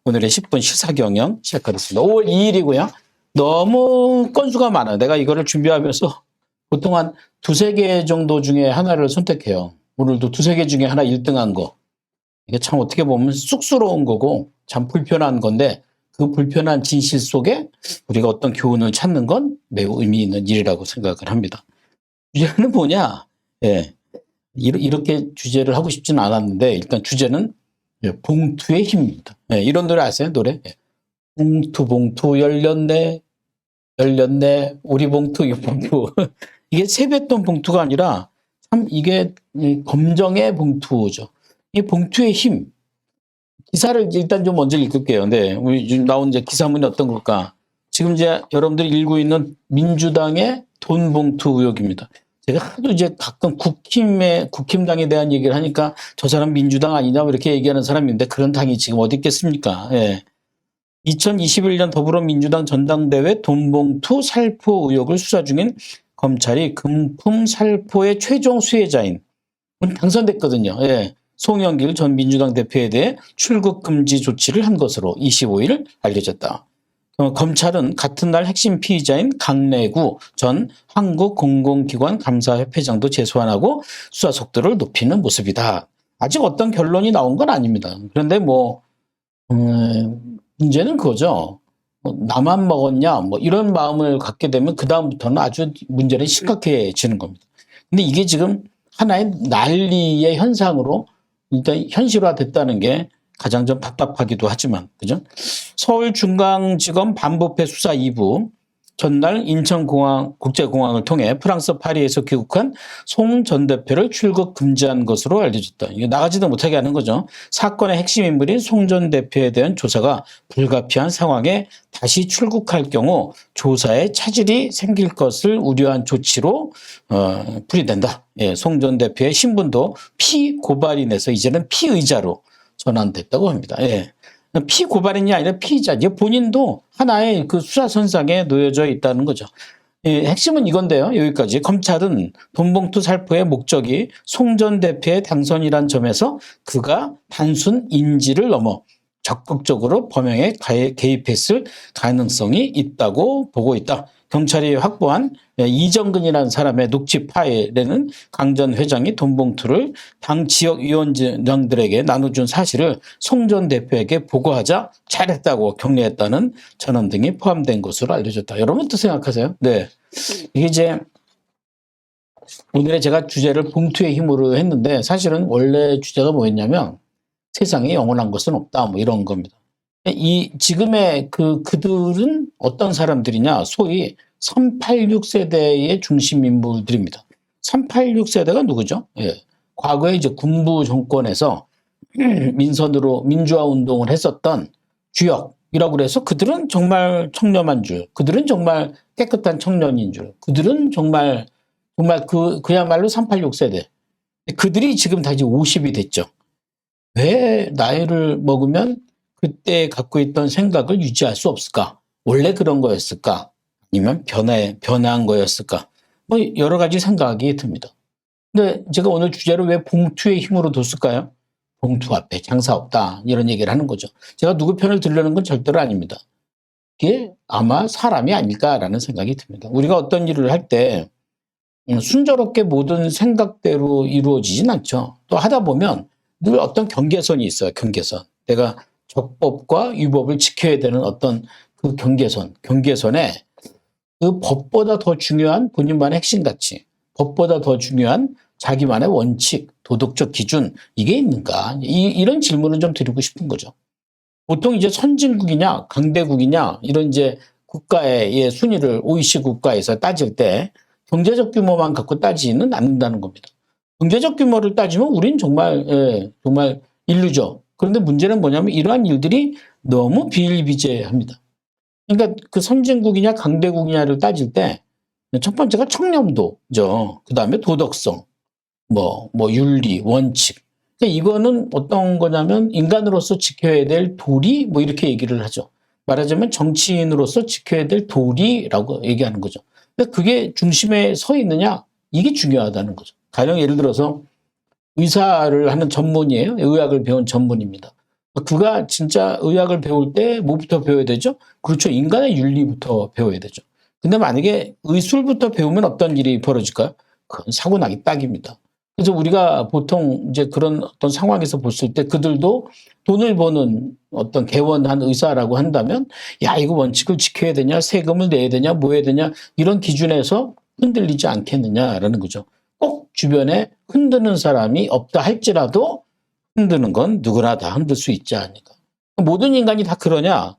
오늘의 10분 시사경영 시작하겠습니다. 5월 2일이고요. 너무 건수가 많아요. 내가 이거를 준비하면서 보통 한 두세 개 정도 중에 하나를 선택해요. 오늘도 두세 개 중에 하나 1등한 거. 이게 참 어떻게 보면 쑥스러운 거고 참 불편한 건데 그 불편한 진실 속에 우리가 어떤 교훈을 찾는 건 매우 의미 있는 일이라고 생각을 합니다. 주제는 뭐냐? 예. 이렇게 주제를 하고 싶지는 않았는데 일단 주제는 봉투의 힘입니다. 예, 이런 노래 아세요? 노래? 예. 봉투 열렸네 오리 봉투 이 봉투 이게 세뱃돈 봉투가 아니라 참 이게 검정의 봉투죠. 이 봉투의 힘 기사를 일단 좀 먼저 읽을게요. 네, 우리 지금 나온 이제 기사문이 어떤 걸까? 지금 이제 여러분들이 읽고 있는 민주당의 돈 봉투 의혹입니다. 제가 하도 이제 가끔 국힘당에 대한 얘기를 하니까 저 사람 민주당 아니냐 이렇게 얘기하는 사람이 있는데 그런 당이 지금 어디 있겠습니까? 예. 2021년 더불어민주당 전당대회 돈봉투 살포 의혹을 수사 중인 검찰이 금품 살포의 최종 수혜자인 당선됐거든요. 예. 송영길 전 민주당 대표에 대해 출국 금지 조치를 한 것으로 25일 알려졌다. 검찰은 같은 날 핵심 피의자인 강래구 전 한국공공기관 감사협회장도 재소환하고 수사 속도를 높이는 모습이다. 아직 어떤 결론이 나온 건 아닙니다. 그런데 문제는 그거죠. 나만 먹었냐 이런 마음을 갖게 되면 그 다음부터는 아주 문제는 심각해지는 겁니다. 근데 이게 지금 하나의 난리의 현상으로 일단 현실화됐다는 게 가장 좀 답답하기도 하지만, 그죠? 서울중앙지검 반부패 수사 2부, 전날 인천국제공항을 통해 프랑스 파리에서 귀국한 송 전 대표를 출국 금지한 것으로 알려졌다. 이게 나가지도 못하게 하는 거죠. 사건의 핵심 인물인 송 전 대표에 대한 조사가 불가피한 상황에 다시 출국할 경우 조사에 차질이 생길 것을 우려한 조치로 풀이된다. 예, 송 전 대표의 신분도 피고발인에서 이제는 피의자로 전환됐다고 합니다. 예. 피고발인이 아니라 피의자. 본인도 하나의 그 수사선상에 놓여져 있다는 거죠. 예, 핵심은 이건데요. 여기까지. 검찰은 돈봉투 살포의 목적이 송 전 대표의 당선이란 점에서 그가 단순 인지를 넘어 적극적으로 범행에 개입했을 가능성이 있다고 보고 있다. 경찰이 확보한 이정근이라는 사람의 녹취 파일에는 강 전 회장이 돈봉투를 당 지역위원장들에게 나눠준 사실을 송 전 대표에게 보고하자 잘했다고 격려했다는 전원 등이 포함된 것으로 알려졌다. 여러분 어떻게 생각하세요? 네, 이게 이제 오늘의 제가 주제를 봉투의 힘으로 했는데 사실은 원래 주제가 뭐였냐면 세상에 영원한 것은 없다 이런 겁니다. 지금의 그들은 어떤 사람들이냐? 소위 386 세대의 중심 인물들입니다. 386 세대가 누구죠? 예. 과거에 이제 군부 정권에서 민선으로 민주화 운동을 했었던 주역이라고 그래서 그들은 정말 청렴한 줄, 그들은 정말 깨끗한 청년인 줄, 그들은 정말 그야말로 386 세대. 그들이 지금 다 이제 50이 됐죠. 왜 나이를 먹으면 그때 갖고 있던 생각을 유지할 수 없을까? 원래 그런 거였을까? 아니면 변한 거였을까? 여러 가지 생각이 듭니다. 근데 제가 오늘 주제를 왜 봉투의 힘으로 뒀을까요? 봉투 앞에 장사 없다. 이런 얘기를 하는 거죠. 제가 누구 편을 들려는 건 절대로 아닙니다. 이게 아마 사람이 아닐까라는 생각이 듭니다. 우리가 어떤 일을 할 때 순조롭게 모든 생각대로 이루어지진 않죠. 또 하다 보면 늘 어떤 경계선이 있어요. 경계선. 내가 적법과 위법을 지켜야 되는 어떤 그 경계선에 그 법보다 더 중요한 본인만의 핵심 가치, 법보다 더 중요한 자기만의 원칙, 도덕적 기준, 이게 있는가? 이런 질문을 좀 드리고 싶은 거죠. 보통 이제 선진국이냐, 강대국이냐, 이런 이제 국가의 순위를 OECD 국가에서 따질 때 경제적 규모만 갖고 따지는 않는다는 겁니다. 경제적 규모를 따지면 우린 정말 인류죠. 그런데 문제는 뭐냐면 이러한 일들이 너무 비일비재합니다. 그러니까 그 선진국이냐 강대국이냐를 따질 때 첫 번째가 청렴도죠. 그 다음에 도덕성, 윤리, 원칙. 그러니까 이거는 어떤 거냐면 인간으로서 지켜야 될 도리 이렇게 얘기를 하죠. 말하자면 정치인으로서 지켜야 될 도리라고 얘기하는 거죠. 근데 그게 중심에 서 있느냐? 이게 중요하다는 거죠. 가령 예를 들어서 의사를 하는 전문이에요. 의학을 배운 전문입니다. 그가 진짜 의학을 배울 때 뭐부터 배워야 되죠? 그렇죠. 인간의 윤리부터 배워야 되죠. 근데 만약에 의술부터 배우면 어떤 일이 벌어질까요? 그건 사고 나기 딱입니다. 그래서 우리가 보통 이제 그런 어떤 상황에서 봤을 때 그들도 돈을 버는 어떤 개원한 의사라고 한다면 야, 이거 원칙을 지켜야 되냐, 세금을 내야 되냐, 뭐 해야 되냐, 이런 기준에서 흔들리지 않겠느냐라는 거죠. 꼭 주변에 흔드는 사람이 없다 할지라도 흔드는 건 누구나 다 흔들 수 있지 않을까. 모든 인간이 다 그러냐?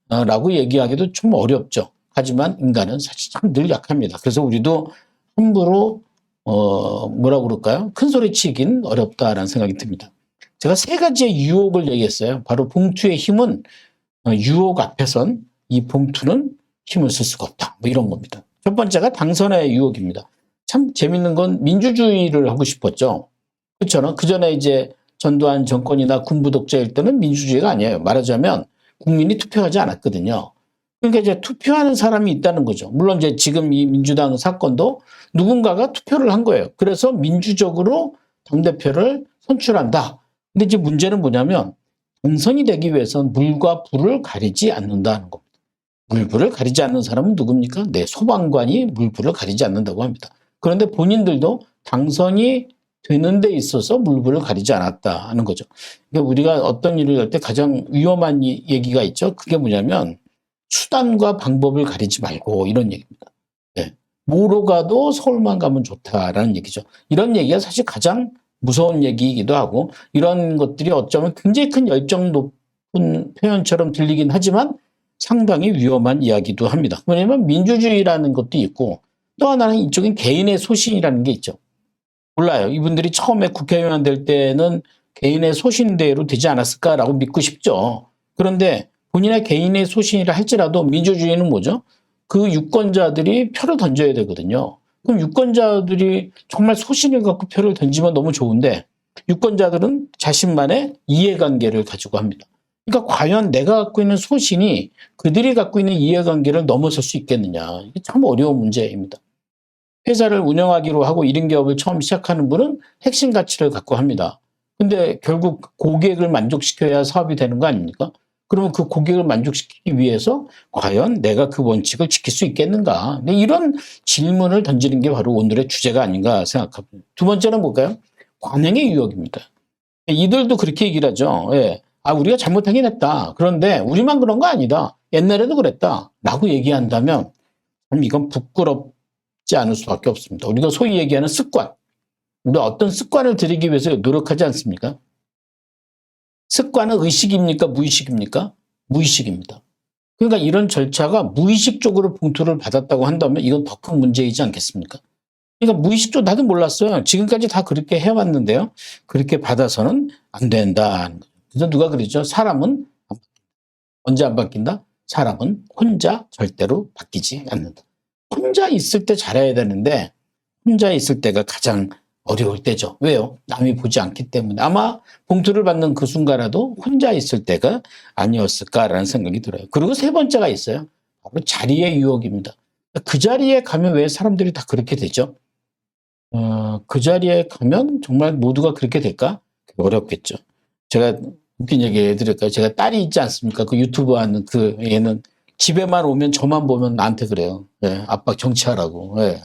라고 얘기하기도 좀 어렵죠. 하지만 인간은 사실 참 늘 약합니다. 그래서 우리도 함부로 뭐라고 그럴까요? 큰 소리 치긴 어렵다라는 생각이 듭니다. 제가 세 가지의 유혹을 얘기했어요. 바로 봉투의 힘은 유혹 앞에선 이 봉투는 힘을 쓸 수가 없다. 뭐 이런 겁니다. 첫 번째가 당선의 유혹입니다. 참 재밌는 건 민주주의를 하고 싶었죠. 그렇죠. 그 전에 이제 전두환 정권이나 군부 독재일 때는 민주주의가 아니에요. 말하자면 국민이 투표하지 않았거든요. 그러니까 이제 투표하는 사람이 있다는 거죠. 물론 이제 지금 이 민주당 사건도 누군가가 투표를 한 거예요. 그래서 민주적으로 당대표를 선출한다. 근데 이제 문제는 뭐냐면 당선이 되기 위해서는 물과 불을 가리지 않는다는 겁니다. 물불을 가리지 않는 사람은 누굽니까? 네, 소방관이 물불을 가리지 않는다고 합니다. 그런데 본인들도 당선이 되는 데 있어서 물불을 가리지 않았다는 거죠. 그러니까 우리가 어떤 일을 할 때 가장 위험한 얘기가 있죠. 그게 뭐냐면 수단과 방법을 가리지 말고 이런 얘기입니다. 네. 뭐로 가도 서울만 가면 좋다라는 얘기죠. 이런 얘기가 사실 가장 무서운 얘기이기도 하고 이런 것들이 어쩌면 굉장히 큰 열정 높은 표현처럼 들리긴 하지만 상당히 위험한 이야기도 합니다. 왜냐하면 민주주의라는 것도 있고 또 하나는 이쪽엔 개인의 소신이라는 게 있죠. 몰라요. 이분들이 처음에 국회의원 될 때는 개인의 소신대로 되지 않았을까라고 믿고 싶죠. 그런데 본인의 개인의 소신이라 할지라도 민주주의는 뭐죠? 그 유권자들이 표를 던져야 되거든요. 그럼 유권자들이 정말 소신을 갖고 표를 던지면 너무 좋은데 유권자들은 자신만의 이해관계를 가지고 합니다. 그러니까 과연 내가 갖고 있는 소신이 그들이 갖고 있는 이해관계를 넘어설 수 있겠느냐. 이게 참 어려운 문제입니다. 회사를 운영하기로 하고 1인 기업을 처음 시작하는 분은 핵심 가치를 갖고 합니다. 근데 결국 고객을 만족시켜야 사업이 되는 거 아닙니까? 그러면 그 고객을 만족시키기 위해서 과연 내가 그 원칙을 지킬 수 있겠는가? 이런 질문을 던지는 게 바로 오늘의 주제가 아닌가 생각합니다. 두 번째는 뭘까요? 관행의 유혹입니다. 이들도 그렇게 얘기를 하죠. 예. 우리가 잘못하긴 했다. 그런데 우리만 그런 거 아니다. 옛날에도 그랬다. 라고 얘기한다면 이건 부끄럽지 않을 수밖에 없습니다. 우리가 소위 얘기하는 습관. 우리가 어떤 습관을 들이기 위해서 노력하지 않습니까? 습관은 의식입니까? 무의식입니까? 무의식입니다. 그러니까 이런 절차가 무의식적으로 봉투를 받았다고 한다면 이건 더 큰 문제이지 않겠습니까? 그러니까 무의식적으로 나도 몰랐어요. 지금까지 다 그렇게 해왔는데요. 그렇게 받아서는 안 된다. 그래서 누가 그러죠? 사람은 언제 안 바뀐다? 사람은 혼자 절대로 바뀌지 않는다. 혼자 있을 때 잘해야 되는데 혼자 있을 때가 가장 어려울 때죠. 왜요? 남이 보지 않기 때문에. 아마 봉투를 받는 그 순간에도 혼자 있을 때가 아니었을까라는 생각이 들어요. 그리고 세 번째가 있어요. 바로 자리의 유혹입니다. 그 자리에 가면 왜 사람들이 다 그렇게 되죠? 그 자리에 가면 정말 모두가 그렇게 될까? 어렵겠죠. 제가 웃긴 얘기 해드릴까요? 제가 딸이 있지 않습니까? 그 유튜브 하는 그 얘는 집에만 오면 저만 보면 나한테 그래요. 예, 아빠 정치하라고. 예.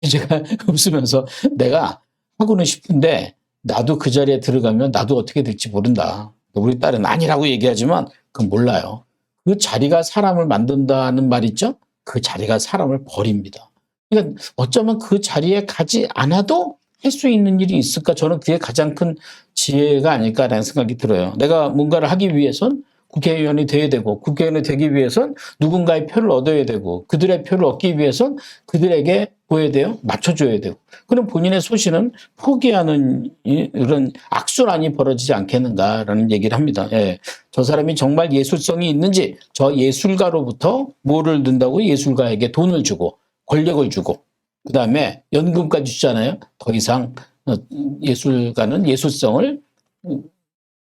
제가 웃으면서 내가 하고는 싶은데 나도 그 자리에 들어가면 나도 어떻게 될지 모른다. 우리 딸은 아니라고 얘기하지만 그건 몰라요. 그 자리가 사람을 만든다는 말 있죠? 그 자리가 사람을 버립니다. 그러니까 어쩌면 그 자리에 가지 않아도 할 수 있는 일이 있을까? 저는 그게 가장 큰 지혜가 아닐까라는 생각이 들어요. 내가 뭔가를 하기 위해선 국회의원이 돼야 되고 국회의원이 되기 위해선 누군가의 표를 얻어야 되고 그들의 표를 얻기 위해선 그들에게 보여야 돼요? 맞춰줘야 되고 그럼 본인의 소신은 포기하는 이런 악순환이 벌어지지 않겠는가라는 얘기를 합니다. 예. 저 사람이 정말 예술성이 있는지 저 예술가로부터 뭐를 든다고 예술가에게 돈을 주고 권력을 주고 그 다음에 연금까지 주잖아요. 더 이상 예술가는 예술성을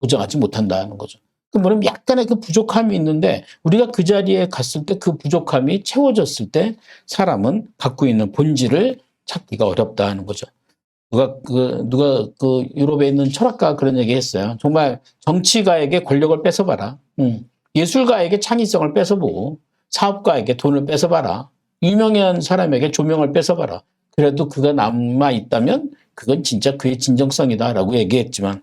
보장하지 못한다는 거죠. 그러면 약간의 그 부족함이 있는데 우리가 그 자리에 갔을 때 그 부족함이 채워졌을 때 사람은 갖고 있는 본질을 찾기가 어렵다는 거죠. 누가 그 유럽에 있는 철학가가 그런 얘기 했어요. 정말 정치가에게 권력을 뺏어봐라. 예술가에게 창의성을 뺏어보고 사업가에게 돈을 뺏어봐라. 유명한 사람에게 조명을 뺏어봐라. 그래도 그가 남아있다면 그건 진짜 그의 진정성이다라고 얘기했지만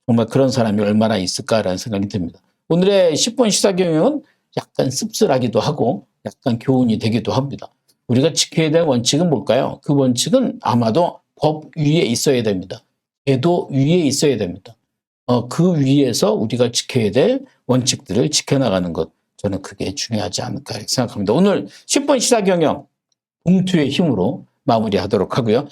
정말 그런 사람이 얼마나 있을까라는 생각이 듭니다. 오늘의 10분 시사경영은 약간 씁쓸하기도 하고 약간 교훈이 되기도 합니다. 우리가 지켜야 될 원칙은 뭘까요? 그 원칙은 아마도 법 위에 있어야 됩니다. 제도 위에 있어야 됩니다. 그 위에서 우리가 지켜야 될 원칙들을 지켜나가는 것, 저는 그게 중요하지 않을까 생각합니다. 오늘 10분 시사경영 봉투의 힘으로 마무리하도록 하고요.